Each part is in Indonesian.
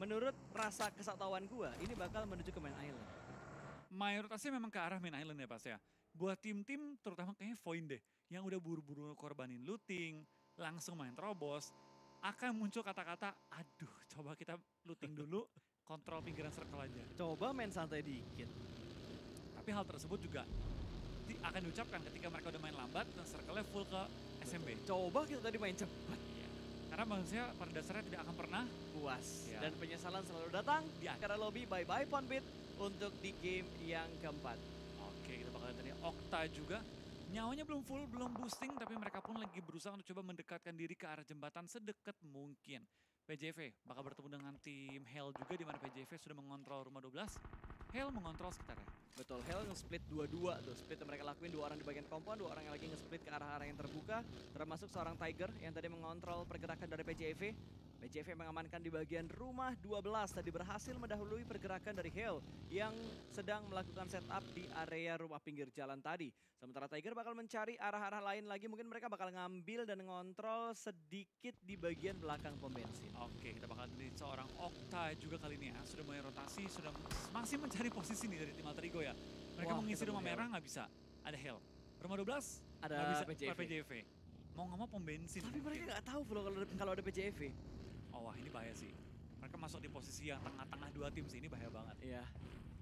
menurut rasa kesaktawan gua, ini bakal menuju ke main island. Mayoritasnya memang ke arah main island ya Pas ya. Buat tim-tim terutama kayaknya Void deh. Yang udah buru-buru korbanin looting, langsung main terobos. Akan muncul kata-kata, aduh coba kita looting dulu, kontrol pinggiran circle aja. Coba main santai dikit. Tapi hal tersebut juga akan diucapkan ketika mereka udah main lambat dan circle-nya full ke SMB. Coba kita tadi main cepat. Iya. Karena manusia pada dasarnya tidak akan pernah Puas. Ya. Dan penyesalan selalu datang di Ya. akhir lobby. Bye-bye Ponbit untuk di game yang keempat. Oke, kita bakal lihat dari Okta juga. Nyawanya belum full, belum boosting, tapi mereka pun lagi berusaha untuk coba mendekatkan diri ke arah jembatan sedekat mungkin. PJV bakal bertemu dengan tim Hell juga, di mana PJV sudah mengontrol rumah 12. Hell mengontrol sekitarnya. Betul, Hell nge-split 2-2 tuh. Split yang mereka lakuin, 2 orang di bagian kompon, 2 orang yang lagi nge-split ke arah-arah yang terbuka. Termasuk seorang Tiger yang tadi mengontrol pergerakan dari PJV. PJV mengamankan di bagian rumah 12, tadi berhasil mendahului pergerakan dari Hell yang sedang melakukan setup di area rumah pinggir jalan tadi. Sementara Tiger bakal mencari arah-arah lain lagi, mungkin mereka bakal ngambil dan ngontrol sedikit di bagian belakang pom bensin. Oke, kita bakal lihat seorang Okta juga kali ini ya. Sudah mulai rotasi, sudah masih mencari posisi nih dari tim Alter Ego ya. Mereka Wah, mau ngisi ketemu rumah Hell. merah nggak bisa. Ada Hell. Rumah 12 Ada nggak bisa. PJV. PJV. Mau nggak mau pom bensin. Tapi mereka nggak tahu Flo kalau ada PJV. Oh wah ini bahaya sih. Mereka masuk di posisi yang tengah-tengah dua tim sih, ini bahaya banget. Iya.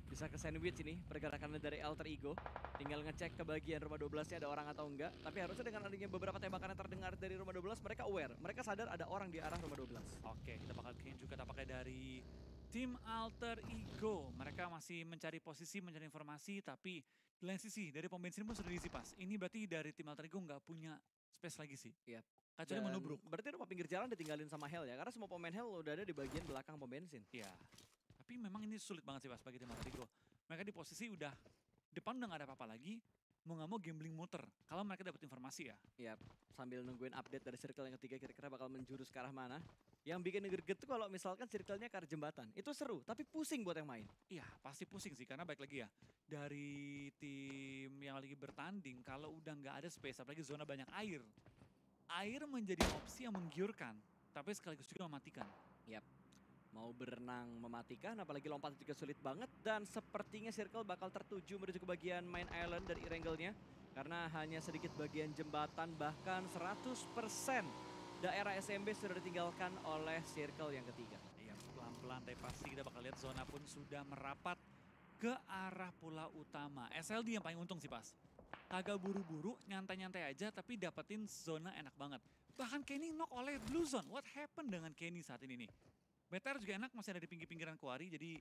Bisa ke sandwich ini pergerakannya dari Alter Ego. Tinggal ngecek ke bagian rumah 12-nya ada orang atau enggak. Tapi harusnya dengan adanya beberapa tembakan yang terdengar dari rumah 12, mereka aware. Mereka sadar ada orang di arah rumah 12. Oke, kita bakal lihat juga tampaknya dari tim Alter Ego. Mereka masih mencari posisi, mencari informasi, tapi di lain sisi dari pom bensin pun sudah diisi Pas. Ini berarti dari tim Alter Ego nggak punya space lagi sih. Iya. Kecuali Dan menubruk. berarti rumah pinggir jalan ditinggalin sama Hell ya. Karena semua pemain Hell udah ada di bagian belakang pom bensin. Iya. Tapi memang ini sulit banget sih Pas bagi tim Alter Ego. Mereka di posisi udah depan udah nggak ada apa-apa lagi. Mau nggak mau gambling muter. Kalau mereka dapat informasi ya. Iya, sambil nungguin update dari circle yang ketiga kira-kira bakal menjurus ke arah mana. Yang bikin greget tuh kalau misalkan circle-nya ke arah jembatan. Itu seru, tapi pusing buat yang main. Iya pasti pusing sih karena baik lagi ya. Dari tim yang lagi bertanding kalau udah nggak ada space apalagi zona banyak air. Air menjadi opsi yang menggiurkan tapi sekaligus juga mematikan. Yap. Mau berenang mematikan, apalagi lompat juga sulit banget. Dan sepertinya circle bakal tertuju menuju ke bagian main island dari Erangel-nya. Karena hanya sedikit bagian jembatan, bahkan 100% daerah SMB sudah ditinggalkan oleh circle yang ketiga. Iya pelan-pelan tapi pasti kita bakal lihat zona pun sudah merapat ke arah pulau utama. SLD yang paling untung sih Pas. Kagak buru-buru, nyantai-nyantai aja tapi dapetin zona enak banget. Bahkan Kenny knock oleh Blue Zone. What happened dengan Kenny saat ini nih? BTR juga enak, masih ada di pinggir-pinggiran Quarry, jadi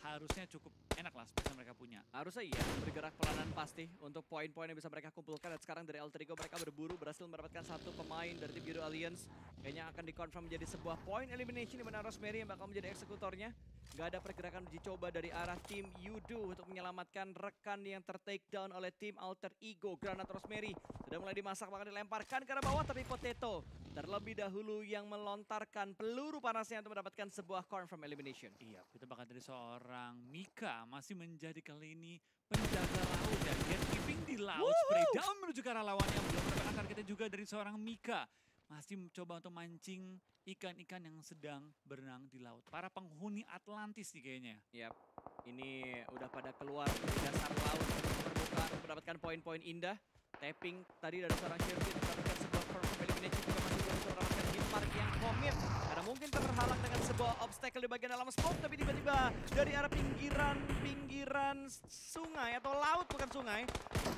harusnya cukup enak lah space yang mereka punya. Harusnya iya, bergerak pelanan pasti untuk poin-poin yang bisa mereka kumpulkan. Dan sekarang dari Alter Ego mereka berburu, berhasil mendapatkan satu pemain dari tim Biru Alliance. Kayaknya akan dikonfirm menjadi sebuah point elimination di mana Rosemary yang bakal menjadi eksekutornya. Gak ada pergerakan uji coba dari arah tim Yudu untuk menyelamatkan rekan yang ter-take down oleh tim Alter Ego. Granat Rosemary sudah mulai dimasak, bahkan dilemparkan ke arah bawah, tapi Potato terlebih dahulu yang melontarkan peluru panasnya untuk mendapatkan sebuah confirm elimination. Iya, kita bakal dari seorang Mika masih menjadi kali ini penjaga laut dan gatekeeping di laut. Spray down menuju ke arah lawan yang belum mendapatkan targetnya juga dari seorang Mika. Masih mencoba untuk mancing ikan-ikan yang sedang berenang di laut. Para penghuni Atlantis nih kayaknya. Yap, ini udah pada keluar dari dasar laut permukaan untuk mendapatkan poin-poin indah. Tapping tadi dari seorang Shirley mendapatkan sebuah confirm elimination, juga masih belum bisa mendapatkan hit mark yang komit. Karena mungkin terhalang dengan sebuah obstacle di bagian dalam smoke, tapi tiba-tiba dari arah pinggiran sungai atau laut, bukan sungai,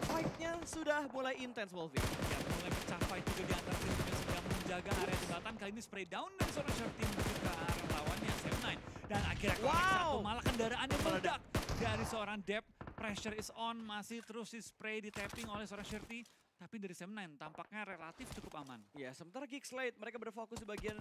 fight-nya sudah mulai intens, Wolfie. Ya, mulai mencapai juga di antara tim yang sedang menjaga area jembatan. Kali ini spray down dari seorang Shirley menuju ke arah lawannya Sam9. Dan akhirnya satu malah kendaraan yang meledak dari seorang Dep. Pressure is on, masih terus di spray, di tapping oleh seorang Shirley. Tapi dari Sam9 tampaknya relatif cukup aman. Ya, sementara Geek Slate mereka berfokus di bagian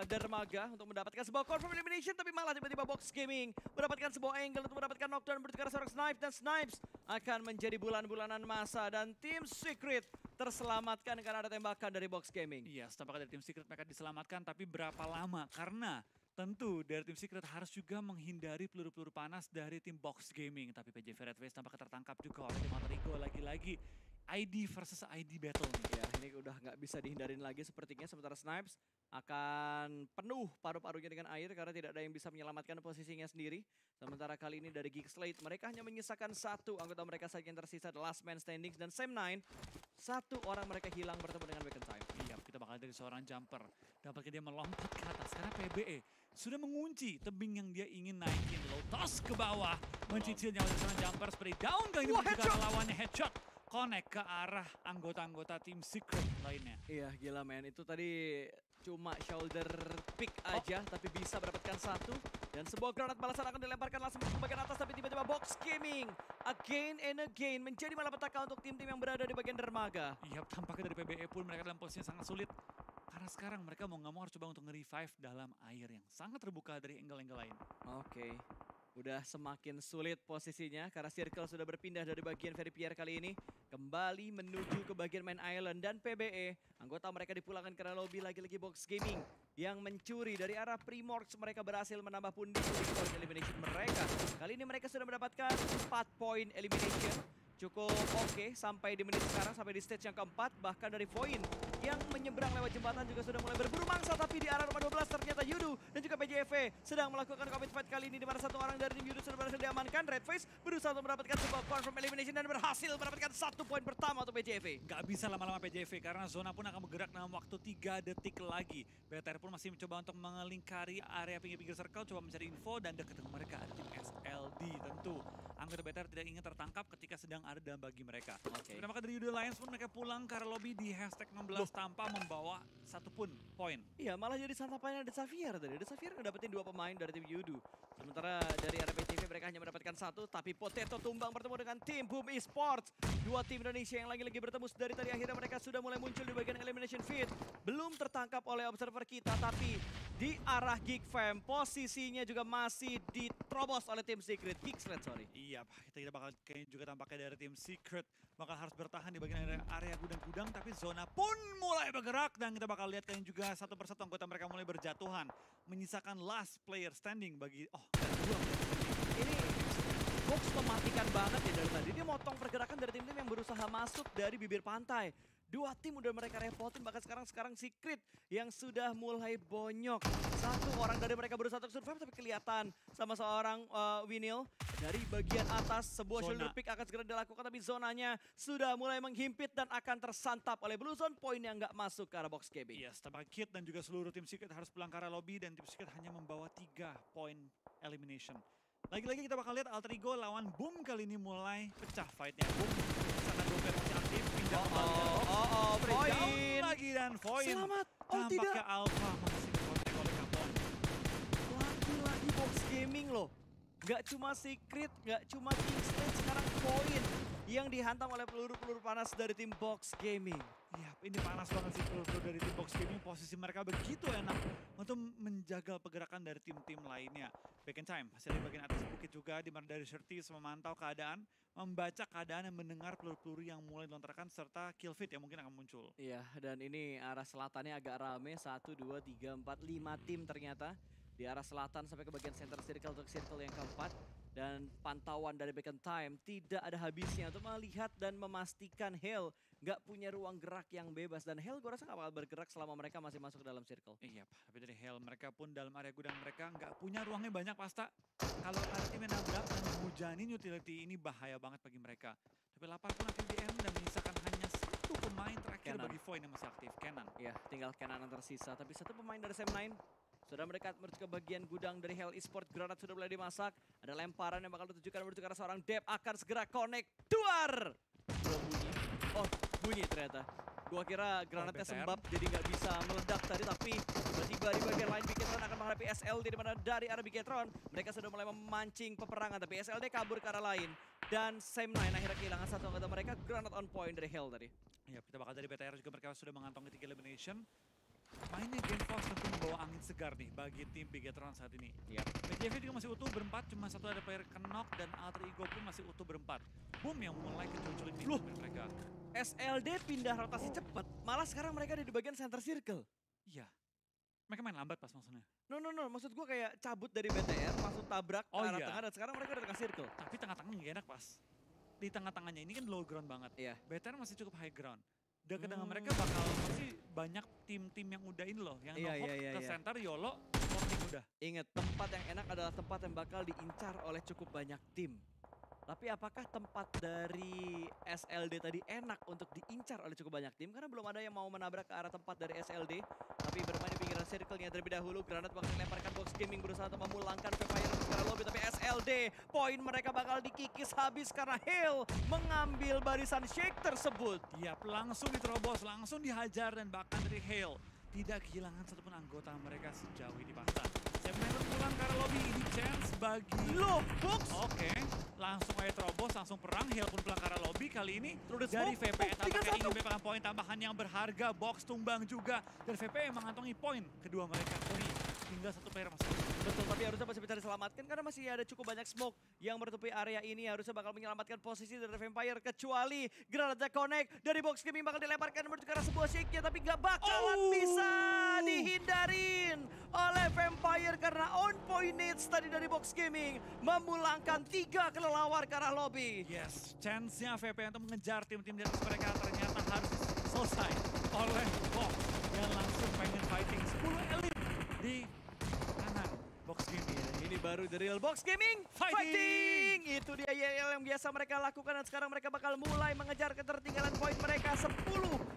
dermaga untuk mendapatkan sebuah confirm elimination, tapi malah tiba-tiba Box Gaming mendapatkan sebuah angle untuk mendapatkan knockdown bertukar seorang Snipes, dan Snipes akan menjadi bulan-bulanan masa, dan tim Secret terselamatkan karena ada tembakan dari Box Gaming. Iya, tampaknya dari tim Secret mereka diselamatkan, tapi berapa lama? Karena tentu dari tim Secret harus juga menghindari peluru-peluru panas dari tim Box Gaming. Tapi PJV Redface tampaknya tertangkap juga oleh tim Alter Ego lagi-lagi. ID versus ID battle nih. Ya, ini udah nggak bisa dihindarin lagi sepertinya. Sementara Snipes akan penuh paru-parunya dengan air karena tidak ada yang bisa menyelamatkan posisinya sendiri. Sementara kali ini dari Geek Slate, mereka hanya menyisakan satu anggota mereka saja yang tersisa, the last man standing. Dan Sam9, satu orang mereka hilang bertemu dengan Weekend Time. Iya, kita bakal dari seorang jumper. Dampaknya dia melompat ke atas karena PBE sudah mengunci tebing yang dia ingin naikin. Low toss ke bawah, mencicil nyawa seorang jumper seperti down kali ini menuju ke arah lawannya, headshot. Connect ke arah anggota-anggota tim Secret lainnya. Iya, gila men. Itu tadi cuma shoulder pick aja, tapi bisa mendapatkan satu. Dan sebuah granat balasan akan dilemparkan langsung ke bagian atas, tapi tiba-tiba Box Gaming again and again menjadi malapetaka untuk tim-tim yang berada di bagian dermaga. Iya, tampaknya dari PBE pun mereka dalam posisi yang sangat sulit. Karena sekarang mereka mau nggak mau harus coba untuk nge-revive dalam air yang sangat terbuka dari angle-angle lain. Oke. Udah semakin sulit posisinya karena Circle sudah berpindah dari bagian Veripierre kali ini. Kembali menuju ke bagian main island dan PBE. Anggota mereka dipulangkan karena lobby lagi-lagi Box Gaming. Yang mencuri dari arah Primorx, mereka berhasil menambah pundi point elimination mereka. Kali ini mereka sudah mendapatkan 4 point elimination. Cukup oke sampai di menit sekarang, sampai di stage yang keempat. Bahkan dari Voin yang menyeberang lewat jembatan juga sudah mulai berburu mangsa. Tapi di arah rumah 12 ternyata Yudu dan juga PJV sedang melakukan commit fight kali ini. Di mana satu orang dari tim Yudu sudah berhasil diamankan. Redface berusaha untuk mendapatkan sebuah confirm elimination dan berhasil mendapatkan 1 poin pertama untuk PJV. Gak bisa lama-lama PJV karena zona pun akan bergerak dalam waktu 3 detik lagi. BTR pun masih mencoba untuk mengelingkari area pinggir-pinggir circle, coba mencari info dan dekat dengan mereka ada tim SLD tentu. Anggota BTR tidak ingin tertangkap ketika sedang ada dalam bagi mereka. Oke. Maka dari Yudo Lions pun mereka pulang ke arah lobby di hashtag 16 tanpa membawa satupun poin. Iya, malah jadi santapannya The Xavier tadi. The Xavier ngedapetin 2 pemain dari tim Yudu. Sementara dari area PJV mereka hanya mendapatkan 1, tapi Potato tumbang bertemu dengan tim Boom Esports. 2 tim Indonesia yang lagi-lagi bertemu dari tadi, akhirnya mereka sudah mulai muncul di bagian elimination feed. Belum tertangkap oleh observer kita, tapi di arah Geek Fam posisinya juga masih diterobos oleh tim Secret. Geek Slate, sorry. Iya, kita bakal kayaknya juga tampaknya dari tim Secret bakal harus bertahan di bagian area gudang-gudang, tapi zona pun mulai bergerak dan kita bakal lihat kayaknya juga satu persatu anggota mereka mulai berjatuhan, menyisakan last player standing bagi Ini Box mematikan banget ya dari tadi. Dia motong pergerakan dari tim-tim yang berusaha masuk dari bibir pantai. 2 tim udah mereka repotin, bahkan sekarang Secret yang sudah mulai bonyok. 1 orang dari mereka berusaha untuk survive, tapi kelihatan sama seorang Winil dari bagian atas. Sebuah shoulder pick akan segera dilakukan, tapi zonanya sudah mulai menghimpit dan akan tersantap oleh Blue Zone. Poin yang nggak masuk ke arah Box Gaming. Yes, tampaknya Kit dan juga seluruh tim Secret harus pulang ke arah lobby dan tim Secret hanya membawa 3 poin elimination. Lagi-lagi kita bakal lihat Alter Ego lawan Boom kali ini mulai pecah fightnya. Boom sana doper masih aktif, pindah kembali. Poin Lagi dan Voin. Selamat. Tampaknya Alpha masih dikontek oleh Capone. Lagi-lagi Box Gaming loh. Gak cuma Secret, gak cuma Geek Slate, sekarang Voin yang dihantam oleh peluru-peluru panas dari tim Box Gaming. Iya, ini panas banget sih peluru dari tim Box Gaming. Posisi mereka begitu enak untuk menjaga pergerakan dari tim-tim lainnya. Back in time, masih di bagian atas bukit juga, di mana dari Shirties memantau keadaan, membaca keadaan dan mendengar peluru-peluru yang mulai dilontarkan serta kill feed yang mungkin akan muncul. Iya, dan ini arah selatannya agak rame, 1, 2, 3, 4, 5 tim ternyata. Di arah selatan sampai ke bagian center circle untuk circle yang keempat. Dan pantauan dari Back in Time tidak ada habisnya untuk melihat dan memastikan Hale nggak punya ruang gerak yang bebas. Dan Hale gue rasa nggak bakal bergerak selama mereka masih masuk ke dalam circle. Iya, tapi dari Hale mereka pun dalam area gudang mereka nggak punya ruangnya banyak pasta. Kalau ada tim yang nabrak dan menghujani utility ini bahaya banget bagi mereka. Tapi lapar pun akhirnya DM dan menyisakan hanya 1 pemain terakhir bagi Void yang masih aktif, Kenan. Iya, tinggal Kenan yang tersisa. Tapi 1 pemain dari Sam9 sudah mendekat menuju ke bagian gudang dari Hell Esports. Granat sudah mulai dimasak. Ada lemparan yang bakal ditujukan menuju ke arah seorang Dep. Akan segera connect. Duar! Belum bunyi. Oh, bunyi ternyata. Gua kira granatnya sembab jadi nggak bisa meledak tadi. Tapi tiba-tiba di bagian lain Bigetron akan menghadapi SLD. Di mana dari arah Bigetron mereka sudah mulai memancing peperangan. Tapi SLD kabur ke arah lain. Dan Sam9 akhirnya kehilangan 1 anggota mereka. Granat on point dari Hell tadi. Ya, kita bakal dari BTR juga mereka sudah mengantongi 3 elimination. Mainnya Game Fox tentu membawa angin segar nih bagi tim Bigetron saat ini. Yep. PJV juga masih utuh berempat, cuma 1 ada player knock dan Alter Ego pun masih utuh berempat. Boom yang mulai kecuculik nih mereka. SLD pindah rotasi cepat, malah sekarang mereka ada di bagian center circle. Iya. Mereka main lambat pas maksudnya. No, maksud gue kayak cabut dari BTR, langsung tabrak ke arah tengah dan sekarang mereka udah tengah circle. Tapi tengah-tengah nggak enak pas. di tengah-tengahnya ini kan low ground banget. Iya. BTR masih cukup high ground. Dekat dengan mereka bakal masih banyak tim-tim yang udah ini loh. Yang Iya, no-hope iya, ke iya. center, YOLO, voting udah. Ingat, tempat yang enak adalah tempat yang bakal diincar oleh cukup banyak tim. Tapi apakah tempat dari SLD tadi enak untuk diincar oleh cukup banyak tim? Karena belum ada yang mau menabrak ke arah tempat dari SLD. Tapi bermain di pinggiran circle-nya terlebih dahulu. Granat bakal dilemparkan, Box Gaming berusaha untuk memulangkan Vampire ke lobby. Tapi SLD, poin mereka bakal dikikis habis karena Hale mengambil barisan Shake tersebut. Yap, langsung diterobos, langsung dihajar dan bahkan dari Hale tidak kehilangan satupun anggota mereka sejauh ini paksa. Seven pulang ke arah lobby, ini chance bagi Loh, Box! Oke, langsung aja terobos, langsung perang. Hale pun pulang ke arah lobby kali ini Terus dari smoke, VPN tampaknya 3-1. ingin mendapatkan poin tambahan yang berharga. Box tumbang juga dan VPN mengantongi poin kedua mereka. Tinggal satu player masuk. Betul, tapi harusnya masih bisa diselamatkan karena masih ada cukup banyak smoke yang menutupi area ini. Harusnya bakal menyelamatkan posisi dari Vampire kecuali Granada Connect dari Box Gaming bakal dilemparkan menuju ke arah sebuah shake-nya tapi gak bakalan bisa dihindarin oleh Vampire karena on point nades tadi dari Box Gaming memulangkan 3 kelelawar ke arah lobby. Yes, chance-nya VPN untuk mengejar tim-tim di atas mereka ternyata harus selesai oleh Box yang langsung pengen fighting 10 elit di kanan Box Gaming. Ini baru The Real Box Gaming Fighting! Itu dia YL yang biasa mereka lakukan dan sekarang mereka bakal mulai mengejar ketertinggalan poin mereka. 10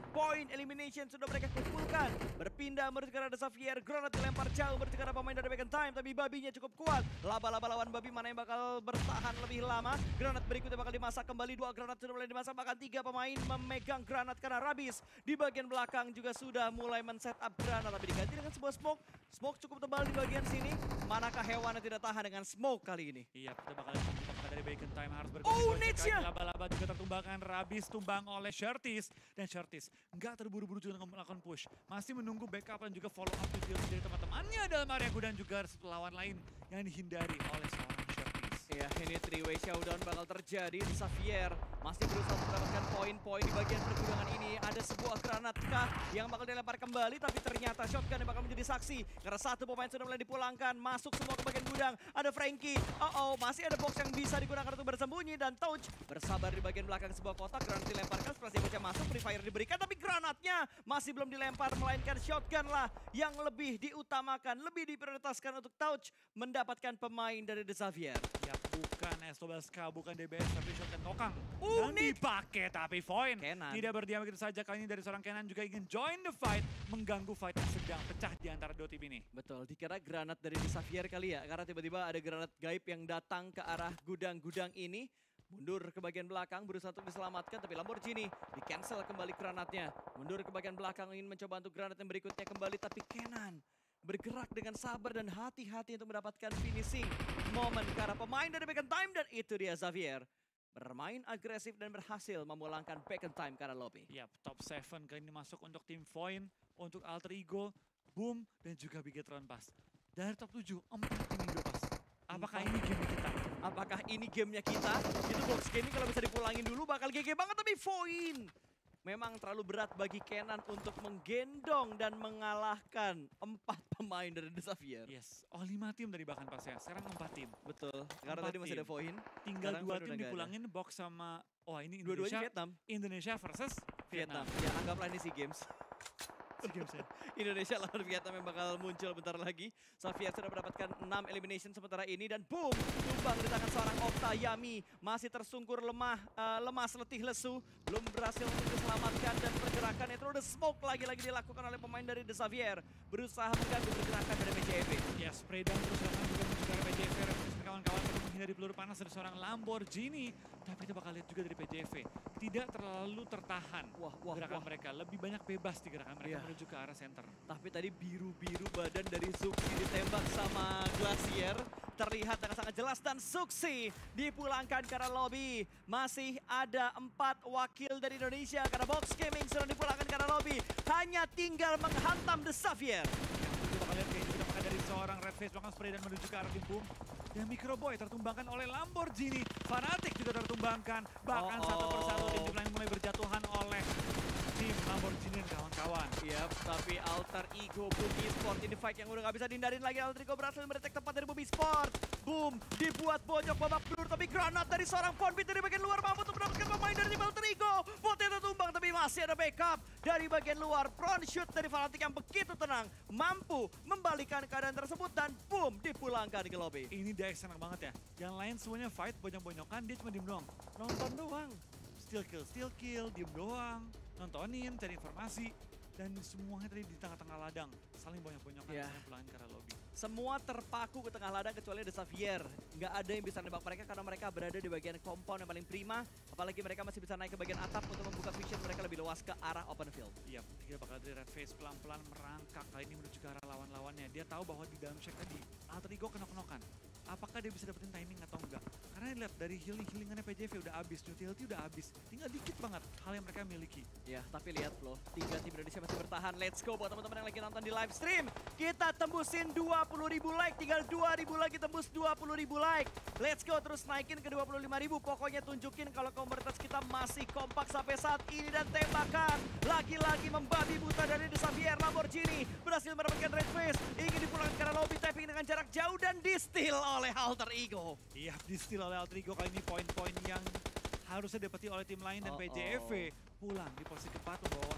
poin elimination sudah mereka kumpulkan. Berpindah menuju ke arah Xavier, Granat dilempar jauh menuju ke arah pemain dari Back in Time tapi babinya cukup kuat. Laba-laba lawan babi mana yang bakal bertahan lebih lama. Granat berikutnya bakal dimasak kembali, 2 granat sudah mulai dimasak, bahkan 3 pemain memegang granat karena Rabis di bagian belakang juga sudah mulai men-setup granat tapi diganti dengan sebuah smoke. Smoke cukup tebal di bagian sini. Manakah hewan yang tidak tahan dengan smoke kali ini? Iya, kita bakal lihat dari Bacon Time harus berganti. Oh, Nitsya! Laba-laba juga tertumbangkan, Rabis tumbang oleh Shirties. Dan Shirties nggak terburu-buru juga melakukan push. Masih menunggu backup dan juga follow up video dari teman-temannya dalam area gudang juga satu lawan lain yang dihindari oleh seorang Shirties. Ya, ini 3-way showdown bakal terjadi. Xavier masih berusaha untuk mendapatkan poin-poin di bagian pergudangan ini. Ada sebuah granat kah yang bakal dilempar kembali, tapi ternyata shotgun yang bakal menjadi saksi. Karena satu pemain sudah mulai dipulangkan, masuk semua ke bagian gudang. Ada Frankie, masih ada box yang bisa digunakan untuk bersembunyi. Dan Touch bersabar di bagian belakang sebuah kotak. Granat dilemparkan, setelah bocah masuk, Free Fire diberikan. Tapi granatnya masih belum dilempar, melainkan shotgun lah yang lebih diutamakan, lebih diprioritaskan untuk Touch mendapatkan pemain dari Xavier. Ya, bukan S12K, bukan DBS, tapi shotgun Tokang. Dan Nick. dipakai, tapi Void Kenan. tidak berdiam begitu saja. Kali ini dari seorang Kenan juga ingin join the fight, mengganggu fight yang sedang pecah di antara dua tim ini. Betul, dikira granat dari Xavier kali ya, karena tiba-tiba ada granat gaib yang datang ke arah gudang-gudang ini. Mundur ke bagian belakang, berusaha untuk diselamatkan, tapi Lamborghini di-cancel kembali granatnya. Mundur ke bagian belakang, ingin mencoba untuk granat yang berikutnya kembali, tapi Kenan bergerak dengan sabar dan hati-hati untuk mendapatkan finishing moment ke arah pemain dari Back in Time, dan itu dia Xavier. Bermain agresif dan berhasil memulangkan Back in Time ke arah lobby. Yap, top 7 kali ini masuk untuk tim Void, untuk Alter Ego, Boom, dan juga Bigetron Pass. Dari top 7, 4 tim Indo Pass. Apakah ini game kita? Apakah ini gamenya kita? Itu Box Gaming kalau bisa dipulangin dulu bakal GG banget, tapi Void memang terlalu berat bagi Kenan untuk menggendong dan mengalahkan 4 pemain dari Xavier. Yes, 5 tim dari bahkan pas ya, sekarang 4 tim. Betul, karena 4 tadi masih tim. ada Void. Tinggal Sekarang 2 Void tim udah nggak ada. dipulangin, Box sama, ini Dua-duanya Indonesia. Indonesia versus Vietnam. Vietnam. Ya, anggaplah ini SEA Games. SEA Games ya. Indonesia lawan Vietnam yang bakal muncul bentar lagi. Xavier sudah mendapatkan 6 elimination sementara ini dan boom, tumbang di tangan seorang Okta. Yami masih tersungkur lemas letih lesu, belum berhasil untuk diselamatkan dan pergerakan itu udah smoke lagi-lagi dilakukan oleh pemain dari Xavier, berusaha mengganggu pergerakan dari PJV. Ya, spray down terus akan juga menuju ke arah PJV, terus kawan-kawan untuk menghindari peluru panas dari seorang Lamborghini. Tapi kita bakal lihat juga dari PJV, tidak terlalu tertahan gerakan mereka, lebih banyak bebas di gerakan mereka menuju ke arah center. Tapi tadi biru-biru badan dari Zuxi ditembak sama Glacier terlihat dengan sangat jelas dan Zuxi dipulangkan ke arah lobby. Masih ada 4 wakil dari Indonesia karena Box Gaming sudah dipulangkan ke arah lobby. Hanya tinggal menghantam The Xavier. Kita bakal lihat kayaknya juga pakai dari seorang Red Face bahkan spray dan menuju ke arah tim Boom. Dan Microboy tertumbangkan oleh Lamborghini. Fanatic juga tertumbangkan. Bahkan satu persatu tim lain mulai berjatuhan oleh tim Lamborghini dan kawan-kawan. Yap, tapi Alter Ego Bumi Sport ini fight yang udah gak bisa dihindarin lagi. Alter Ego berhasil mendetek tempat dari Bumi Sport. Boom, dibuat bojok babak belur tapi granat dari seorang Ponbit dari bagian luar mampu untuk mendapatkan pemain dari tim Alter Ego. Potato tumbang tapi masih ada backup dari bagian luar. Front shoot dari Fnatic yang begitu tenang, mampu membalikan keadaan tersebut dan boom, dipulangkan ke lobby. Ini DX enak banget ya. Yang lain semuanya fight, bonyok-bonyokan, dia cuma diem doang. Nonton doang. Steal kill, diem doang. Nontonin, cari informasi. Dan semuanya tadi di tengah-tengah ladang. Saling bonyok-bonyokan, Yeah. saling pulangin ke arah lobby. Semua terpaku ke tengah ladang kecuali The Xavier. Nggak ada yang bisa nembak mereka karena mereka berada di bagian compound yang paling prima. Apalagi mereka masih bisa naik ke bagian atap untuk membuka vision mereka lebih luas ke arah open field. Iya, dia bakal dari red face pelan-pelan merangkak kali ini menuju ke arah lawan-lawannya. Dia tahu bahwa di dalam shack tadi, Alter Ego kenok-kenokan. Apakah dia bisa dapetin timing atau enggak? Karena lihat dari healing-healingannya PJV udah habis, utility udah habis. Tinggal dikit banget hal yang mereka miliki. Ya, tapi lihat loh, 3 tim Indonesia masih bertahan. Let's go buat teman-teman yang lagi nonton di live stream. Kita tembusin 20.000 like, tinggal 2.000 lagi tembus 20.000 like. Let's go, terus naikin ke 25.000. Pokoknya tunjukin kalau komunitas kita masih kompak sampai saat ini. Dan tembakan lagi-lagi membabi buta dari The Xavier. Lamborghini berhasil mendapatkan red face. Ingin dipulangkan ke arah lobby, tapping dengan jarak jauh dan di-steal oleh Alter Ego. Iya, di-steal oleh Alter Ego kali ini poin-poin yang harusnya dapati oleh tim lain dan PJV pulang di posisi keempat membawa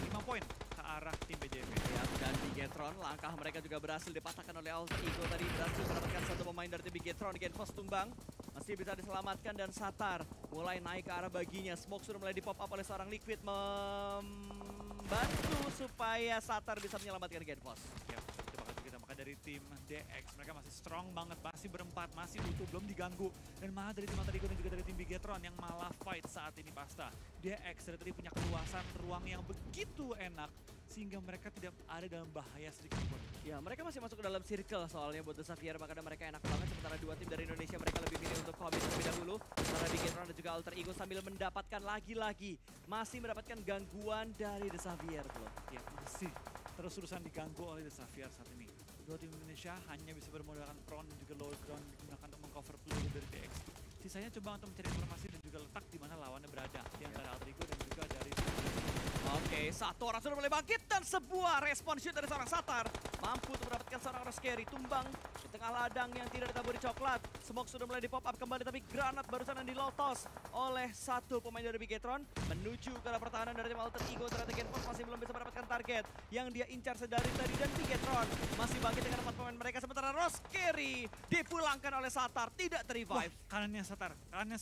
5 poin ke arah tim PJV. Ya, dan Bigetron, langkah mereka juga berhasil dipatahkan oleh Alter Ego. Tadi berhasil mendapatkan satu pemain dari tim Bigetron. Genfos tumbang, masih bisa diselamatkan dan Satar mulai naik ke arah baginya. Smoke sudah mulai di-pop up oleh seorang Liquid membantu supaya Satar bisa menyelamatkan Genfos. Ya, kita bakal kita makan dari tim DX. Mereka masih strong banget, masih berempat, masih utuh, belum diganggu. Dan malah dari tim Alter Ego dan juga dari tim Bigetron yang malah fight saat ini pasta. DX dari tadi punya keluasan ruang yang begitu enak sehingga mereka tidak ada dalam bahaya sedikit pun. Ya, mereka masih masuk ke dalam circle soalnya buat The Xavier, makanya mereka enak banget. Sementara dua tim dari Indonesia mereka lebih milih untuk commit terlebih dahulu. Karena Bigetron dan juga Alter Ego sambil mendapatkan lagi-lagi masih mendapatkan gangguan dari The Xavier bro. Ya, masih terus-terusan diganggu oleh The Xavier saat ini. Dua tim Indonesia hanya bisa bermodalkan prone dan juga low ground digunakan untuk mengcover peluru dari DX. Sisanya coba untuk mencari informasi dan juga letak di mana lawannya berada. Di antara Alter Ego dan juga dari Oke, satu orang sudah mulai bangkit dan sebuah respon shoot dari seorang Satar mampu untuk mendapatkan seorang Roscary tumbang di tengah ladang yang tidak ditaburi coklat. Smoke sudah mulai di-pop up kembali tapi granat barusan yang di-lotos oleh satu pemain dari Bigetron menuju ke arah pertahanan dari tim Alter Ego. Ternyata Genfos masih belum bisa mendapatkan target yang dia incar sedari tadi dan Bigetron masih bangkit dengan 4 pemain mereka. Sementara Roscary dipulangkan oleh Satar, tidak ter-revive. kanannya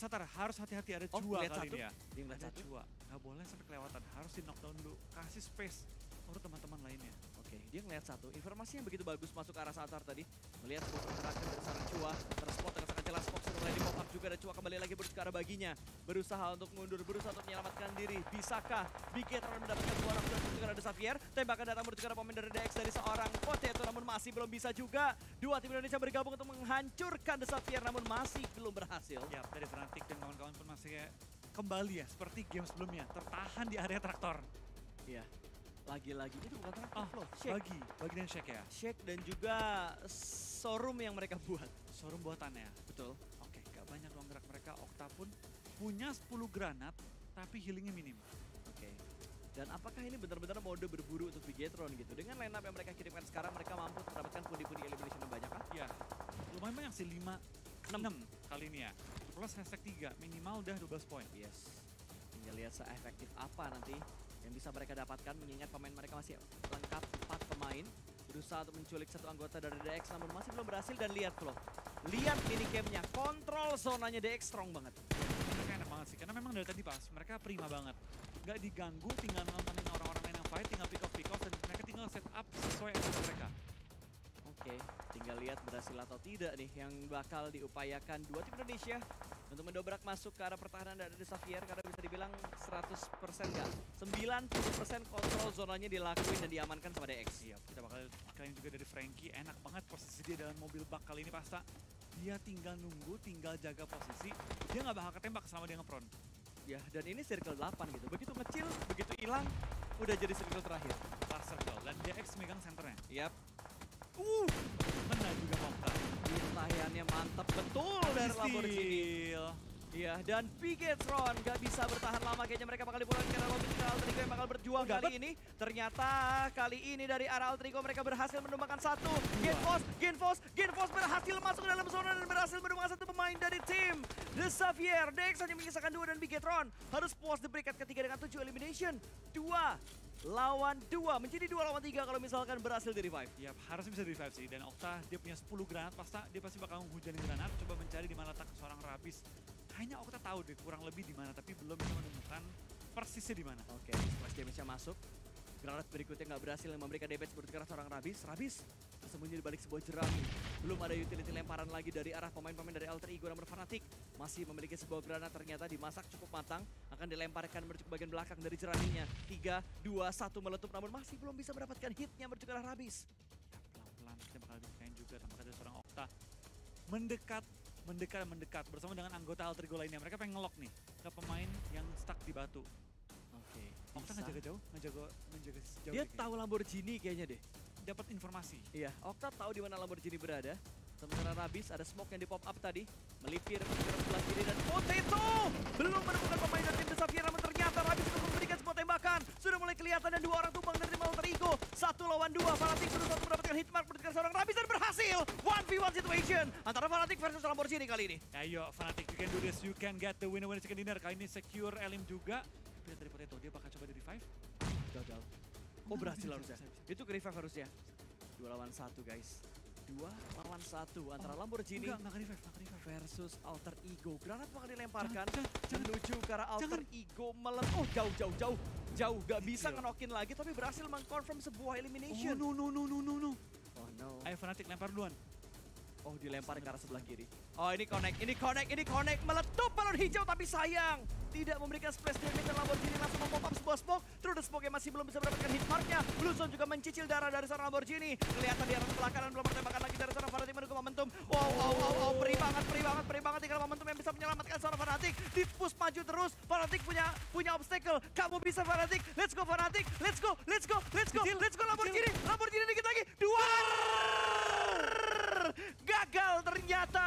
Satar harus hati-hati, ada Jua lihat kali satu. ini ya. Dia ngeliat Ada satu. Jua, nggak boleh sampai kelewatan, harus di knockdown dulu, kasih space untuk teman-teman lainnya. Oke, dia ngeliat satu. Informasi yang begitu bagus masuk ke arah Satar tadi. Melihat sebuah pergerakan dari seorang Chua. Terspot dengan sangat jelas. Fox sudah mulai di-pop up juga. Dan Chua kembali lagi berusaha ke arah baginya. Berusaha untuk mundur, berusaha untuk menyelamatkan diri. Bisakah Bigetron mendapatkan sebuah round untuk ke arah The Xavier? Tembakan datang menuju ke arah pemain dari DX dari seorang Potato. Namun masih belum bisa juga. Dua tim Indonesia bergabung untuk menghancurkan The Xavier. Namun masih belum berhasil. Ya, dari Fnatic dan kawan-kawan pun masih kayak kembali ya, seperti game sebelumnya, tertahan di area traktor. Iya. Lagi-lagi itu bukan traktor loh. Bagi dan Shake ya. Shake dan juga showroom yang mereka buat. Showroom buatannya. Betul. Oke, gak banyak ruang gerak mereka. Okta pun punya 10 granat, tapi healingnya minim. Oke. Dan apakah ini benar-benar mode berburu untuk Bigetron gitu? Dengan line up yang mereka kirimkan sekarang, mereka mampu mendapatkan pundi-pundi elimination yang banyak kan? Ya, lumayan banyak sih, 6 kali ini ya. Plus hashtag 3, minimal udah 12 poin. Yes. Tinggal lihat se-efektif apa nanti yang bisa mereka dapatkan, mengingat pemain mereka masih lengkap 4 pemain. Berusaha untuk menculik satu anggota dari DX, namun masih belum berhasil. Dan lihat loh, lihat minicamnya, kontrol zonanya DX strong banget. Mereka enak banget sih, karena memang dari tadi pas, mereka prima banget. Gak diganggu, tinggal nontonin orang-orang lain yang fight, tinggal pick off, dan mereka tinggal set up sesuai dengan mereka. Oke, tinggal lihat berhasil atau tidak nih yang bakal diupayakan dua tim Indonesia untuk mendobrak masuk ke arah pertahanan dari The Xavier, karena bisa dibilang 100% enggak, 90% kontrol zonanya dilakuin dan diamankan sama DX. Siap, kita bakal kalian juga dari Frankie, enak banget posisi dia dalam mobil bak kali ini pasta. Dia tinggal nunggu, tinggal jaga posisi, dia nggak bakal ketembak selama dia nge-prone. Ya, dan ini circle 8 gitu, begitu ngecil, begitu hilang, udah jadi circle terakhir. Last circle, dan DX megang senternya. Yap. Kena juga Mokta. Intayannya mantap betul dari Lamborghini. Steal. Iya, dan Bigetron gak bisa bertahan lama. Kayaknya mereka bakal dipulangkan karena Robin dan Alter Ego yang bakal berjuang kali ini. Ternyata kali ini dari arah Alter Ego mereka berhasil menumbangkan satu. Genfos berhasil masuk ke dalam zona dan berhasil menumbangkan satu pemain dari tim The Xavier. Dex hanya menyisakan 2 dan Bigetron harus puas di peringkat ketiga dengan 7 elimination. 2 lawan 2, menjadi 2 lawan 3 kalau misalkan berhasil di revive. Yap, harusnya bisa di revive sih. Dan Okta dia punya 10 granat, dia pasti bakal menghujani granat. Coba mencari di mana letak seorang Rabis. Kayaknya Okta tahu deh kurang lebih di mana, tapi belum bisa menemukan persisnya di mana. Oke, splash damage-nya masuk. Granat berikutnya nggak berhasil yang memberikan damage seperti ke seorang Rabis tersembunyi di balik sebuah jerami. Belum ada utility lemparan lagi dari arah pemain-pemain dari Alter Ego, namun Fnatic masih memiliki sebuah granat ternyata dimasak cukup matang. Akan dilemparkan menuju ke bagian belakang dari jeraminya. 3, 2, 1 meletup namun masih belum bisa mendapatkan hitnya menuju ke arah Rabis. Ya, pelan-pelan kita bakal dibukain juga tampaknya dari seorang Okta. Mendekat bersama dengan anggota Alter Ego lainnya. Mereka pengen ngelok nih ke pemain yang stuck di batu. Oke, Okta ngejaga jauh, ngejaga jauh. dia tahu Lamborghini kayaknya deh. Dapat informasi. Iya, Okta tahu di mana Lamborghini berada. Sementara Rabis ada smoke yang di pop up tadi. Melipir ke sebelah kiri dan Potato belum menemukan pemain dari tim The Xavier, namun ternyata Rabis sudah memberikan sebuah tembakan. Sudah mulai kelihatan dan 2 orang tumbang dari tim Alter Ego. 1 lawan 2, Fnatic sudah satu mendapatkan hitmark menuju seorang Rabis dan berhasil. 1v1 situation antara Fnatic versus Lamborghini kali ini. Ayo Fnatic, you can do this, you can get the winner chicken dinner. Kali ini secure Elim juga. Tapi dari Potato, dia bakal coba di revive. Gagal. Oh berhasil harusnya. Itu ke revive harusnya. 2 lawan 1 guys. 2 lawan 1 antara Lamborghini Enggak revive. versus Alter Ego. Granat bakal dilemparkan menuju ke arah Alter Ego Oh jauh. Gak bisa ngenokin lagi tapi berhasil mengconfirm sebuah elimination. Oh no. Oh no. Ayo Fnatic lempar duluan. Oh dilempar ke arah sebelah kiri. Oh ini connect. Meletup balon hijau tapi sayang. Tidak memberikan splash damage dan Lamborghini langsung mem-pop up sebuah smoke. Through the smoke yang masih belum bisa mendapatkan hitmarknya. Bluezone juga mencicil darah dari seorang Lamborghini. Kelihatan di arah belakang dan belum bertembakan lagi dari seorang Fnatic menunggu momentum. Wow. Perih banget. Tinggal momentum yang bisa menyelamatkan seorang Fnatic. Di push maju terus. Fnatic punya obstacle. Kamu bisa Fnatic. Let's go Fnatic. Let's go Lamborghini. Lamborghini dikit lagi. 2. Gagal ternyata